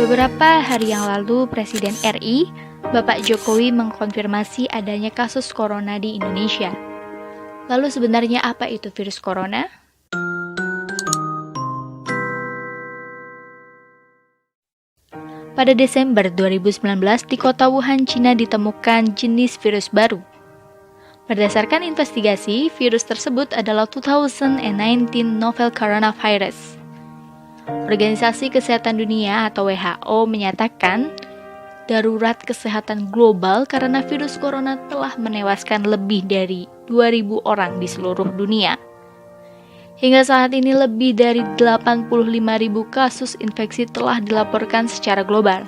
Beberapa hari yang lalu, Presiden RI, Bapak Jokowi mengkonfirmasi adanya kasus corona di Indonesia. Lalu sebenarnya apa itu virus corona? Pada Desember 2019, di kota Wuhan, Cina ditemukan jenis virus baru. Berdasarkan investigasi, virus tersebut adalah 2019 novel coronavirus. Organisasi Kesehatan Dunia atau WHO menyatakan darurat kesehatan global karena virus corona telah menewaskan lebih dari 2.000 orang di seluruh dunia. Hingga saat ini lebih dari 85.000 kasus infeksi telah dilaporkan secara global.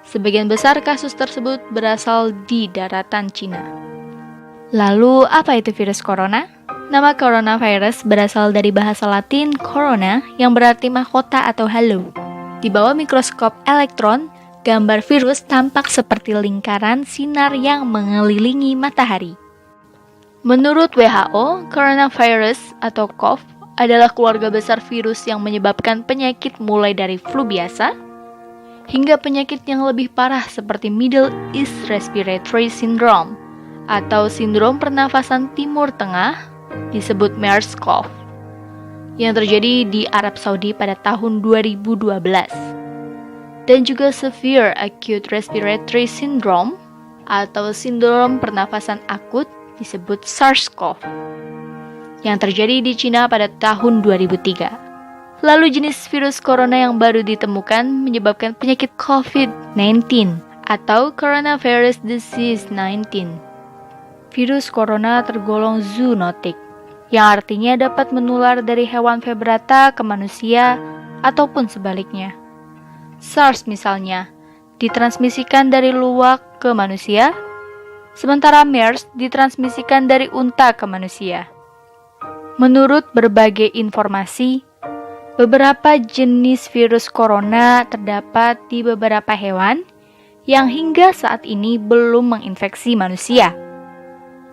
Sebagian besar kasus tersebut berasal di daratan Cina. Lalu, apa itu virus corona? Nama coronavirus berasal dari bahasa Latin corona yang berarti mahkota atau halo. Di bawah mikroskop elektron, gambar virus tampak seperti lingkaran sinar yang mengelilingi matahari. Menurut WHO, coronavirus atau COV adalah keluarga besar virus yang menyebabkan penyakit mulai dari flu biasa hingga penyakit yang lebih parah seperti Middle East Respiratory Syndrome atau sindrom pernafasan Timur Tengah disebut MERS-CoV yang terjadi di Arab Saudi pada tahun 2012 dan juga Severe Acute Respiratory Syndrome atau sindrom pernafasan akut disebut SARS-CoV yang terjadi di Cina pada tahun 2003. Lalu jenis virus corona yang baru ditemukan menyebabkan penyakit COVID-19 atau Coronavirus Disease 19. Virus corona tergolong zoonotik, yang artinya dapat menular dari hewan vertebrata ke manusia ataupun sebaliknya. SARS misalnya, ditransmisikan dari luwak ke manusia, sementara MERS ditransmisikan dari unta ke manusia. Menurut berbagai informasi, beberapa jenis virus corona terdapat di beberapa hewan yang hingga saat ini belum menginfeksi manusia.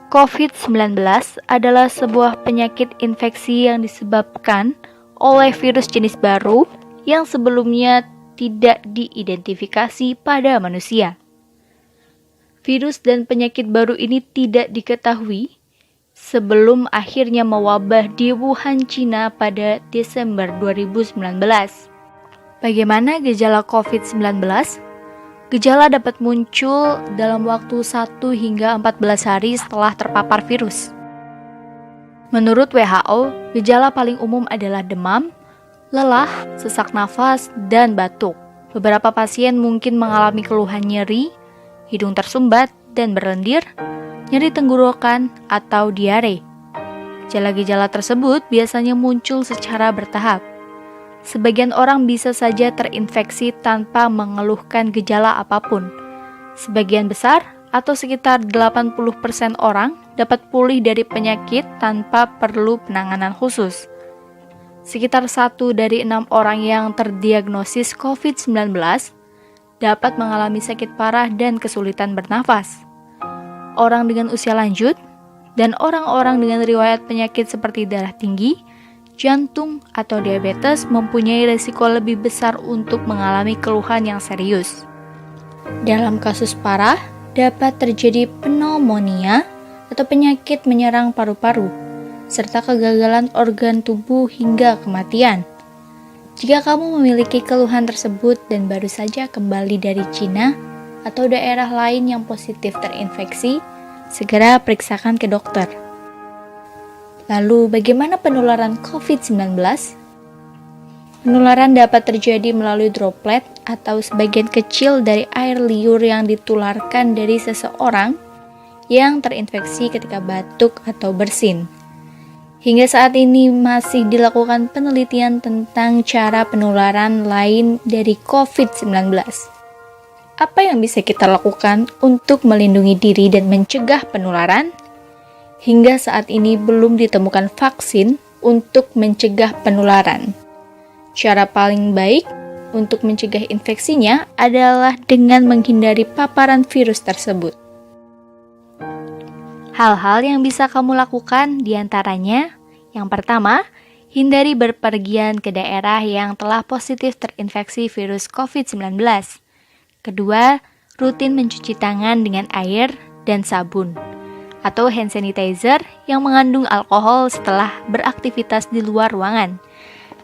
COVID-19 adalah sebuah penyakit infeksi yang disebabkan oleh virus jenis baru yang sebelumnya tidak diidentifikasi pada manusia. Virus dan penyakit baru ini tidak diketahui sebelum akhirnya mewabah di Wuhan, Cina pada Desember 2019. Bagaimana gejala COVID-19? Gejala dapat muncul dalam waktu 1 hingga 14 hari setelah terpapar virus. Menurut WHO, gejala paling umum adalah demam, lelah, sesak nafas, dan batuk. Beberapa pasien mungkin mengalami keluhan nyeri, hidung tersumbat dan berlendir, nyeri tenggorokan, atau diare. Gejala-gejala tersebut biasanya muncul secara bertahap. Sebagian orang bisa saja terinfeksi tanpa mengeluhkan gejala apapun. Sebagian besar, atau sekitar 80% orang, dapat pulih dari penyakit tanpa perlu penanganan khusus. Sekitar 1 dari 6 orang yang terdiagnosis COVID-19 dapat mengalami sakit parah dan kesulitan bernafas. Orang dengan usia lanjut dan orang-orang dengan riwayat penyakit seperti darah tinggi, jantung, atau diabetes mempunyai risiko lebih besar untuk mengalami keluhan yang serius. Dalam kasus parah, dapat terjadi pneumonia atau penyakit menyerang paru-paru, serta kegagalan organ tubuh hingga kematian. Jika kamu memiliki keluhan tersebut dan baru saja kembali dari Cina atau daerah lain yang positif terinfeksi, segera periksakan ke dokter. Lalu, bagaimana penularan COVID-19? Penularan dapat terjadi melalui droplet atau sebagian kecil dari air liur yang ditularkan dari seseorang yang terinfeksi ketika batuk atau bersin. Hingga saat ini masih dilakukan penelitian tentang cara penularan lain dari COVID-19. Apa yang bisa kita lakukan untuk melindungi diri dan mencegah penularan? Hingga saat ini belum ditemukan vaksin untuk mencegah penularan. Cara paling baik untuk mencegah infeksinya adalah dengan menghindari paparan virus tersebut. Hal-hal yang bisa kamu lakukan diantaranya, yang pertama, Hindari berpergian ke daerah yang telah positif terinfeksi virus COVID-19. Kedua, rutin mencuci tangan dengan air dan sabun atau hand sanitizer yang mengandung alkohol setelah beraktivitas di luar ruangan.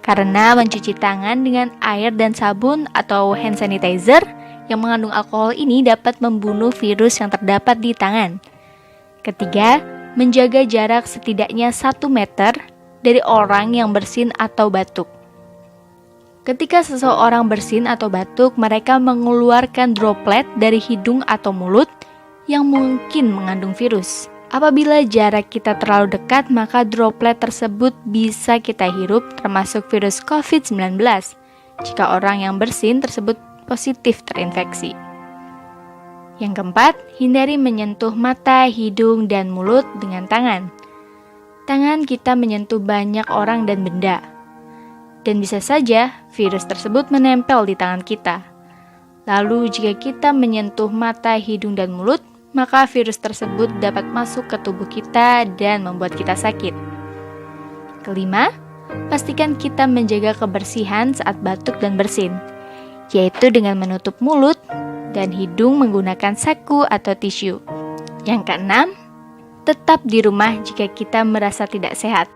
Karena mencuci tangan dengan air dan sabun atau hand sanitizer yang mengandung alkohol ini dapat membunuh virus yang terdapat di tangan. Ketiga, menjaga jarak setidaknya 1 meter dari orang yang bersin atau batuk. Ketika seseorang bersin atau batuk, mereka mengeluarkan droplet dari hidung atau mulut yang mungkin mengandung virus. Apabila jarak kita terlalu dekat, maka droplet tersebut bisa kita hirup, termasuk virus COVID-19 jika orang yang bersin tersebut positif terinfeksi. Yang keempat, hindari menyentuh mata, hidung, dan mulut dengan tangan. Tangan kita menyentuh banyak orang dan benda, dan bisa saja virus tersebut menempel di tangan kita. Lalu jika kita menyentuh mata, hidung, dan mulut, maka virus tersebut dapat masuk ke tubuh kita dan membuat kita sakit. Kelima, pastikan kita menjaga kebersihan saat batuk dan bersin, yaitu dengan menutup mulut dan hidung menggunakan saku atau tisu. Yang keenam, tetap di rumah jika kita merasa tidak sehat.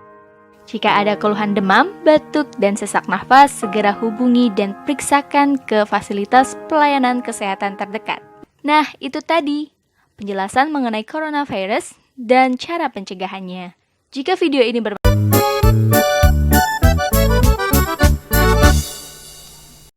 Jika ada keluhan demam, batuk, dan sesak nafas, segera hubungi dan periksakan ke fasilitas pelayanan kesehatan terdekat. Nah, itu tadi penjelasan mengenai coronavirus dan cara pencegahannya. Jika video ini bermanfaat,